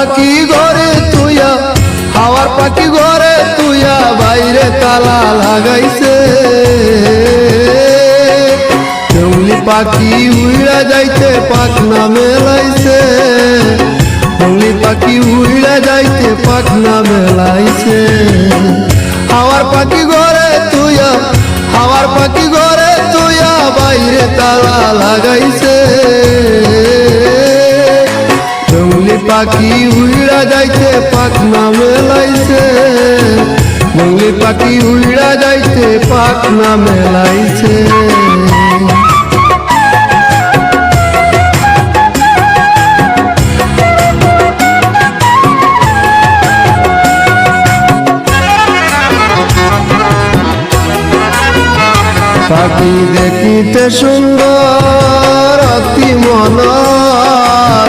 পাখি ঘরে তুইয়া হাওয়ার পাখি ঘরে তুইয়া বাইরে তালা লাগাইছে জঙ্গলি পাখি উড়া যাইতে পাখনা মেলাইছে জঙ্গলি পাখি উড়া যাইতে পাখনা মেলাইছে হাওয়ার পাখি ঘরে তুইয়া হাওয়ার পাখি ঘরে তুইয়া বাইরে তালা লাগাইছে জঙ্গলি পাখি উড়া যাইতে পাখনা মেলাইছে জঙ্গলি পাখি উড়া যাইতে পাখনা মেলাইছে পাখি দেখিতে সুন্দর অতি মনোর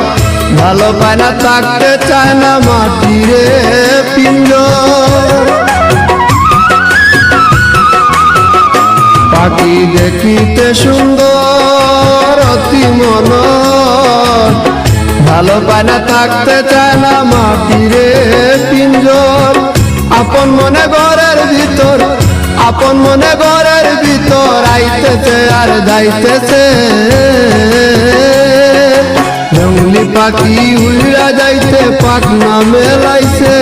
ভালো পায় না থাকতে চায় না মাটিরে পিণ্ড পাখি দেখিতে সুন্দর অতি মনোর ভালো পায় না থাকতে চায় না মাটিরে পিঞ্জর আপন মনে ঘরের ভিতর আপন মনে ঘরের ভিতর আইতেছে আর যাইতেছে জঙ্গলি পাখি উড়া যাইতে পাখনা মেলাইছে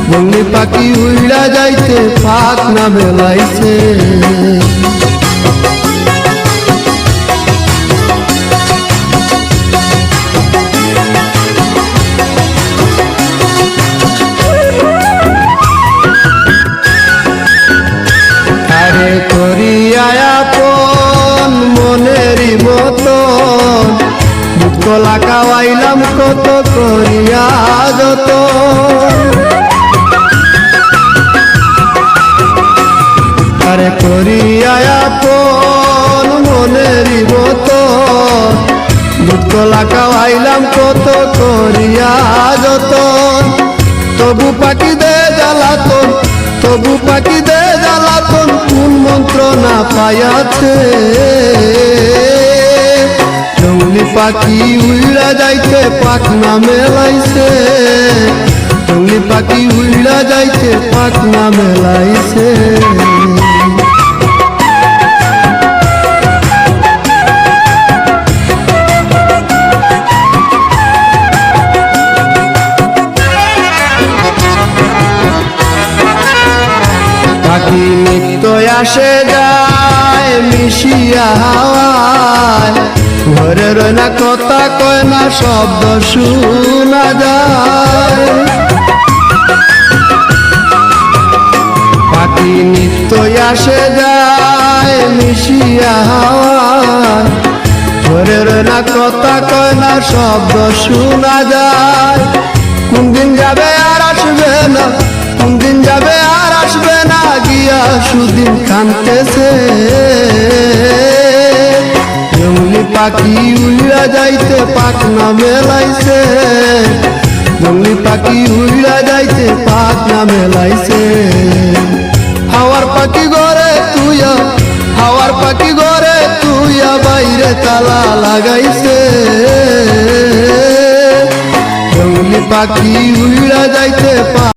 জঙ্গলি পাখি উড়া যাইতে পাখনা মেলাইছে আপন মনেরই মতন কলা খাওয়াইলাম কত করিয়া যত আরে করিয়া আপন মনেরই মতন কলা খাওয়াইলাম কত করিয়া যত তবু পাখি দে জ্বালাতন তবু পাখি দে জ্বালাতন কোন মন্ত্রণা পাইয়াছে জঙ্গলি পাখি উড়া যাইতে পাখনা মেলাইছে জঙ্গলি পাখি উড়া যাইতে পাখনা মেলাইছে পাখি নিত্য আসে যায় মিশিয়া হাওয়ায় ঘরে রয় না কথা কয় না শব্দ শোনা যায় পাখি নিত্য আসে যায় মিশিয়া হাওয়ায় ঘরে রয় না কথা কয় না শব্দ শোনা যায় কোন দিন যাবে আর আসবে না কোন দিন যাবে আর আসবে না গিয়া সুদিন কানতেছে জঙ্গলি পাখি উড়া যাইতে পাখনা মেলাইছে জঙ্গলি পাখি উড়া যাইতে পাখনা মেলাইছে হাওয়ার পাখি ঘরে তুইয়া হাওয়ার পাখি ঘরে তুইয়া বাইরে তালা লাগাইছে জঙ্গলি পাখি উড়া যাইতে